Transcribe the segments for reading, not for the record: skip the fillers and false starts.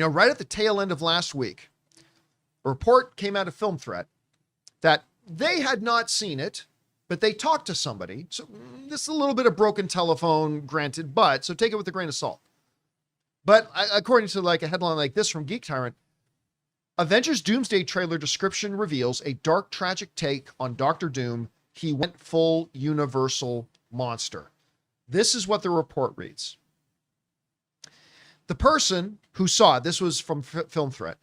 Right at the tail end of last week, a report came out of Film Threat that they had not seen it, but they talked to somebody. So this is a little bit of broken telephone, granted, but so take it with a grain of salt. But according to like a headline like this from Geek Tyrant, Avengers Doomsday trailer description reveals a dark, tragic take on Doctor Doom. He went full universal monster. This is what the report reads. The person who saw it, this was from Film Threat,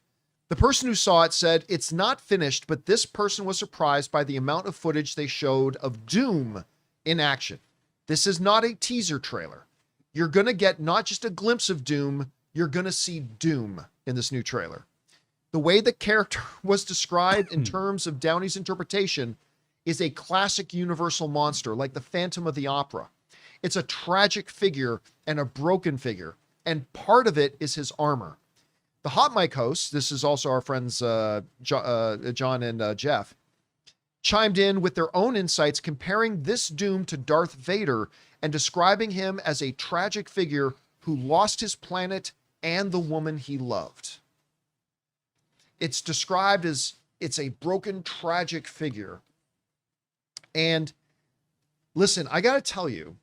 the person who saw it said, it's not finished, but this person was surprised by the amount of footage they showed of Doom in action. This is not a teaser trailer. You're going to get not just a glimpse of Doom, you're going to see Doom in this new trailer. The way the character was described in terms of Downey's interpretation is a classic universal monster, like the Phantom of the Opera. It's a tragic figure and a broken figure, and part of it is his armor. The Hot Mic hosts, this is also our friends John and Jeff, chimed in with their own insights comparing this Doom to Darth Vader and describing him as a tragic figure who lost his planet and the woman he loved. It's described as it's a broken, tragic figure. And listen, I got to tell you,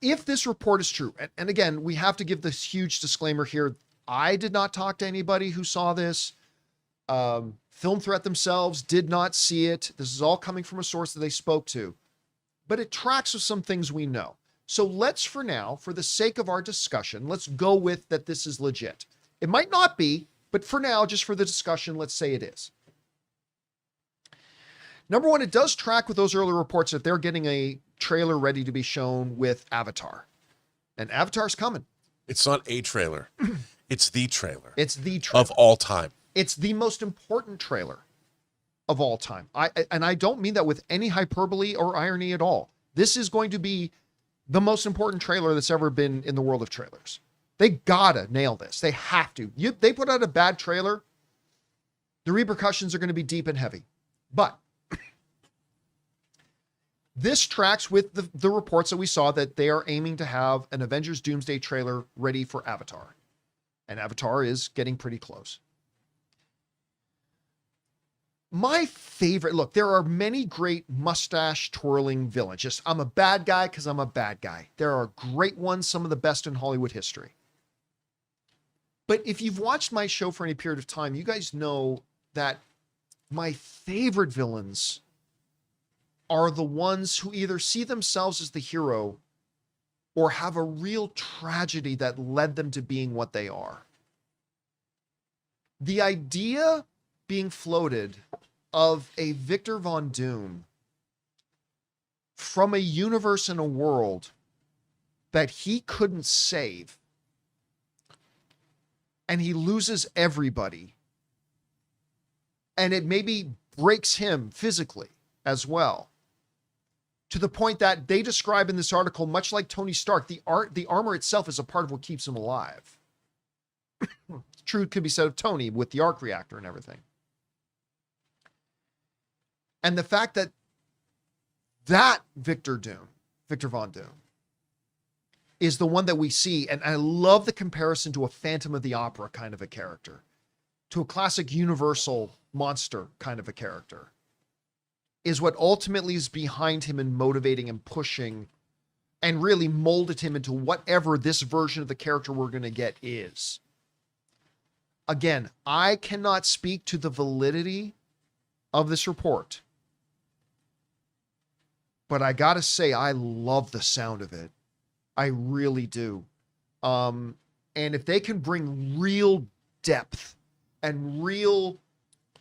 if this report is true, and again, we have to give this huge disclaimer here. I did not talk to anybody who saw this. Film Threat themselves did not see it. This is all coming from a source that they spoke to. But it tracks with some things we know. So let's, for now, for the sake of our discussion, let's go with that this is legit. It might not be, but for now, just for the discussion, let's say it is. Number one, it does track with those earlier reports that they're getting a trailer ready to be shown with Avatar. And Avatar's coming. It's not a trailer. It's the trailer. It's the trailer. Of all time. It's the most important trailer of all time. I don't mean that with any hyperbole or irony at all. This is going to be the most important trailer that's ever been in the world of trailers. They gotta nail this. They have to. They put out a bad trailer, the repercussions are going to be deep and heavy. But this tracks with the reports that we saw that they are aiming to have an Avengers Doomsday trailer ready for Avatar. And Avatar is getting pretty close. My favorite, look, there are many great mustache twirling villains. Just, I'm a bad guy because I'm a bad guy. There are great ones, some of the best in Hollywood history. But if you've watched my show for any period of time, you guys know that my favorite villains are the ones who either see themselves as the hero or have a real tragedy that led them to being what they are. The idea being floated of a Victor Von Doom from a universe and a world that he couldn't save, and he loses everybody, and it maybe breaks him physically as well, to the point that they describe in this article, much like Tony Stark, the armor itself is a part of what keeps him alive. True could be said of Tony with the arc reactor and everything. And the fact that Victor Von Doom, is the one that we see, and I love the comparison to a Phantom of the Opera kind of a character, to a classic Universal monster kind of a character, is what ultimately is behind him and motivating and pushing and really molded him into whatever this version of the character we're going to get is. Again, I cannot speak to the validity of this report, but I got to say, I love the sound of it. I really do. And if they can bring real depth and real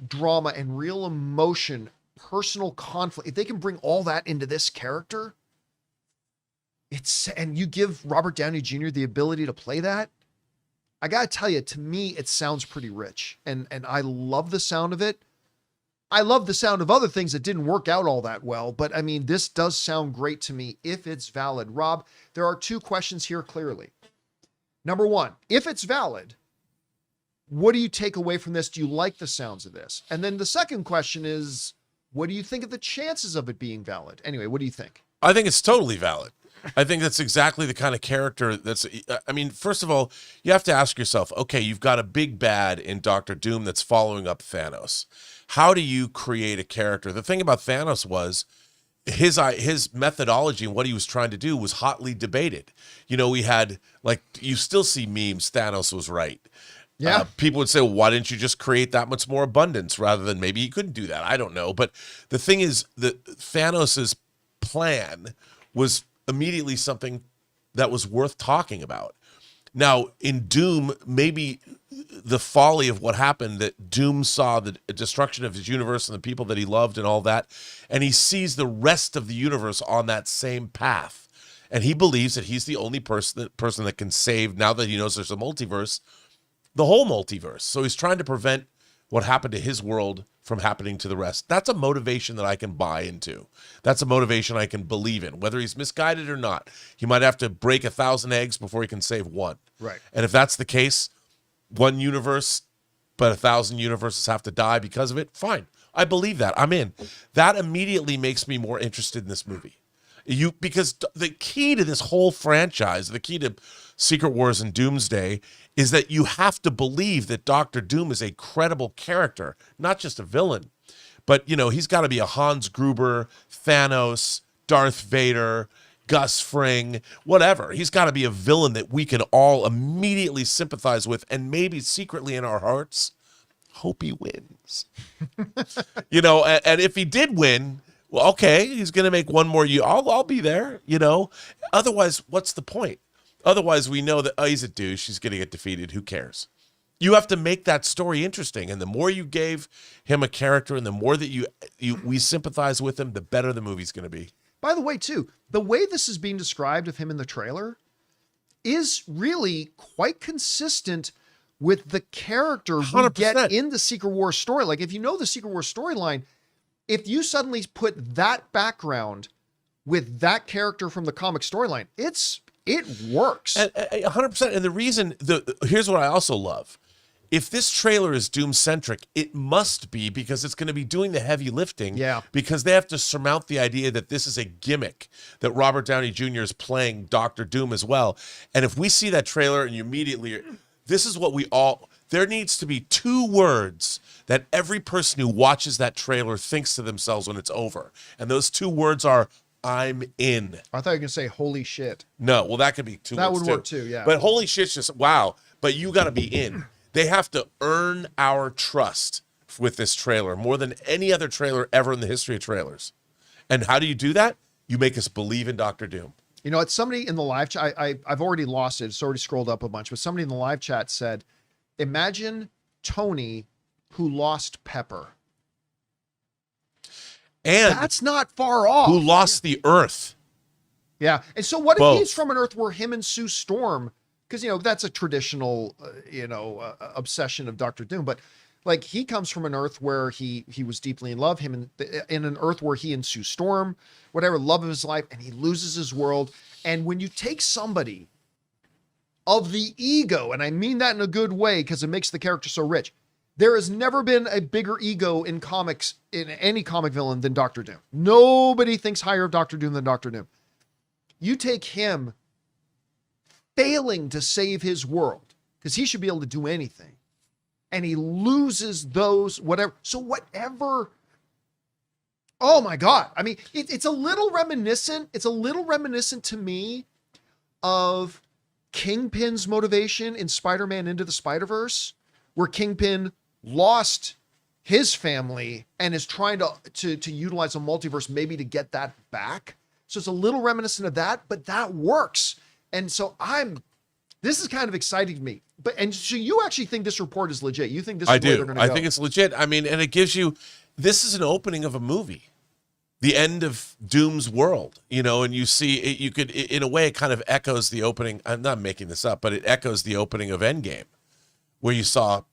drama and real emotion, personal conflict, if they can bring all that into this character, and you give Robert Downey Jr. the ability to play that, I gotta tell you, to me, it sounds pretty rich, and I love the sound of it. I love the sound of other things that didn't work out all that well, but I mean, this does sound great to me if it's valid. Rob, there are two questions here clearly. Number one, if it's valid, what do you take away from this? Do you like the sounds of this? And then the second question is, what do you think of the chances of it being valid? Anyway, what do you think? I think it's totally valid. I think that's exactly the kind of character that's, I mean, first of all, you have to ask yourself, okay, you've got a big bad in Doctor Doom that's following up Thanos. How do you create a character? The thing about Thanos was his methodology and what he was trying to do was hotly debated. You know, we had, like, you still see memes, Thanos was right. Yeah. People would say, well, why didn't you just create that much more abundance rather than maybe he couldn't do that? I don't know. But the thing is that Thanos's plan was immediately something that was worth talking about. Now, in Doom, maybe the folly of what happened, that Doom saw the destruction of his universe and the people that he loved and all that, and he sees the rest of the universe on that same path. And he believes that he's the only person that can save, now that he knows there's a multiverse, the whole multiverse. So he's trying to prevent what happened to his world from happening to the rest. That's a motivation that I can buy into. That's a motivation I can believe in, whether he's misguided or not. He might have to break 1,000 eggs before he can save one. Right. And if that's the case, one universe, but 1,000 universes have to die because of it, fine. I believe that. I'm in. That immediately makes me more interested in this movie. Because the key to this whole franchise, the key to Secret Wars and Doomsday, is that you have to believe that Doctor Doom is a credible character, not just a villain. But, you know, he's got to be a Hans Gruber, Thanos, Darth Vader, Gus Fring, whatever. He's got to be a villain that we can all immediately sympathize with, and maybe secretly in our hearts hope he wins. You know, and if he did win, well, okay, he's going to make one more year. I'll be there, you know. Otherwise, what's the point? Otherwise, we know that, oh, he's a douche. He's going to get defeated. Who cares? You have to make that story interesting. And the more you gave him a character and the more that we sympathize with him, the better the movie's going to be. By the way, too, the way this is being described of him in the trailer is really quite consistent with the character we 100%. get in the Secret Wars story. Like, if you know the Secret Wars storyline, if you suddenly put that background with that character from the comic storyline, it works. 100%. And the reason, here's what I also love. If this trailer is Doom-centric, it must be, because it's going to be doing the heavy lifting. Yeah. Because they have to surmount the idea that this is a gimmick, that Robert Downey Jr. is playing Doctor Doom as well. And if we see that trailer and you immediately, this is what there needs to be 2 words that every person who watches that trailer thinks to themselves when it's over. And those 2 words are, I'm in. I thought you were going to say, holy shit. No, well, that could be 2 words That would work too, yeah. But holy shit's just, wow. But you got to be in. They have to earn our trust with this trailer more than any other trailer ever in the history of trailers. And how do you do that? You make us believe in Doctor Doom. You know, it's somebody in the live chat. I've already lost it. It's already scrolled up a bunch, but somebody in the live chat said, imagine Tony who lost Pepper. And that's not far off. Who lost the Earth. Yeah. And so what Both. if he's from an Earth where him and Sue Storm, because, you know, that's a traditional, obsession of Doctor Doom, but like he comes from an Earth where he was deeply in love, in an Earth where he and Sue Storm, whatever, love of his life, and he loses his world. And when you take somebody of the ego, and I mean that in a good way because it makes the character so rich, there has never been a bigger ego in comics, in any comic villain, than Doctor Doom. Nobody thinks higher of Doctor Doom than Doctor Doom. You take him failing to save his world, because he should be able to do anything, and he loses those, whatever. So whatever, oh my God. I mean, it's a little reminiscent. It's a little reminiscent to me of Kingpin's motivation in Spider-Man Into the Spider-Verse, where Kingpin lost his family and is trying to utilize a multiverse maybe to get that back. So it's a little reminiscent of that, but that works. And so this is kind of exciting to me. And so you actually think this report is legit? You think this is where they're going to go? I think it's legit. I mean, and it gives you, this is an opening of a movie, the end of Doom's world, you know, and you see it, you could, in a way, it kind of echoes the opening. I'm not making this up, but it echoes the opening of Endgame, where you saw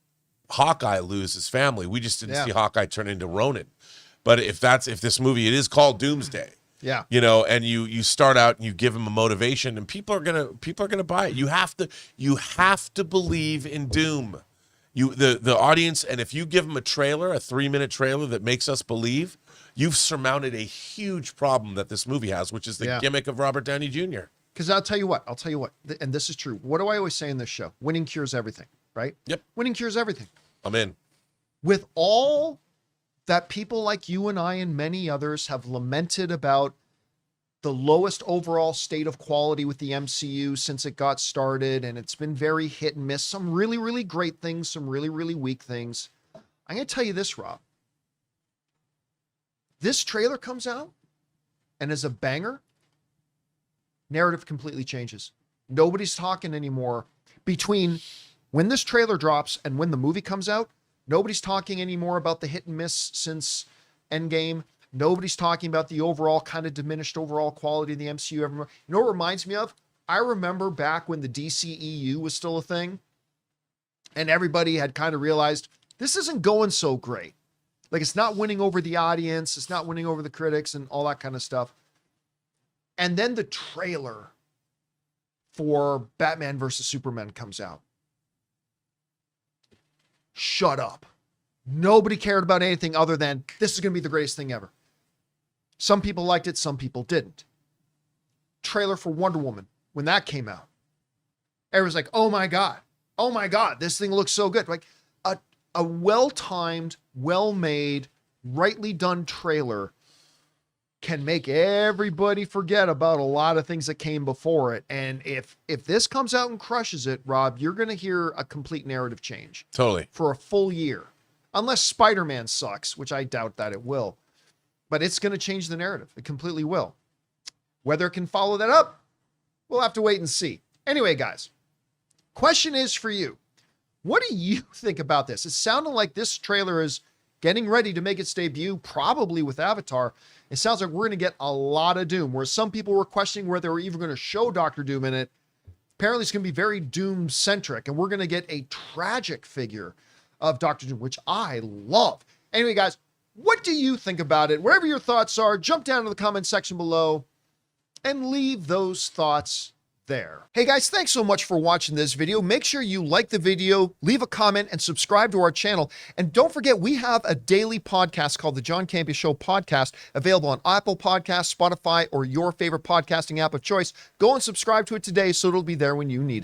Hawkeye lose his family. We just didn't see Hawkeye turn into Ronin. But if this movie, it is called Doomsday. Yeah. You know, and you start out and you give him a motivation, and people are gonna buy it. You have to believe in Doom. The audience, and if you give them a 3-minute trailer that makes us believe, you've surmounted a huge problem that this movie has, which is the gimmick of Robert Downey Jr. Because I'll tell you what, and this is true. What do I always say in this show? Winning cures everything, right? Yep. Winning cures everything. I'm in. With all that people like you and I and many others have lamented about the lowest overall state of quality with the MCU since it got started, and it's been very hit and miss. Some really, really great things, some really, really weak things. I'm going to tell you this, Rob. This trailer comes out and is a banger. Narrative completely changes. Nobody's talking anymore between when this trailer drops and when the movie comes out. Nobody's talking anymore about the hit and miss since Endgame. Nobody's talking about the overall kind of diminished overall quality of the MCU. You know what it reminds me of? I remember back when the DCEU was still a thing and everybody had kind of realized this isn't going so great. Like, it's not winning over the audience. It's not winning over the critics and all that kind of stuff. And then the trailer for Batman versus Superman comes out. Shut up. Nobody cared about anything other than this is going to be the greatest thing ever. Some people liked it. Some people didn't. Trailer for Wonder Woman, when that came out, everyone's like, oh my God, this thing looks so good. Like a well-timed, well-made, rightly done trailer can make everybody forget about a lot of things that came before it. And if this comes out and crushes it, Rob, you're going to hear a complete narrative change. Totally. For a full year. Unless Spider-Man sucks, which I doubt that it will. But it's going to change the narrative. It completely will. Whether it can follow that up, we'll have to wait and see. Anyway, guys, question is for you. What do you think about this? It sounded like this trailer is getting ready to make its debut, probably with Avatar. It sounds like we're going to get a lot of Doom, where some people were questioning whether they were even going to show Dr. Doom in it. Apparently, it's going to be very Doom-centric, and we're going to get a tragic figure of Dr. Doom, which I love. Anyway, guys, what do you think about it? Whatever your thoughts are, jump down to the comment section below and leave those thoughts there. Hey guys, thanks so much for watching this video. Make sure you like the video, leave a comment, and subscribe to our channel. And don't forget, we have a daily podcast called the John Campea Show podcast, available on Apple Podcasts, Spotify, or your favorite podcasting app of choice. Go and subscribe to it today so it'll be there when you need it.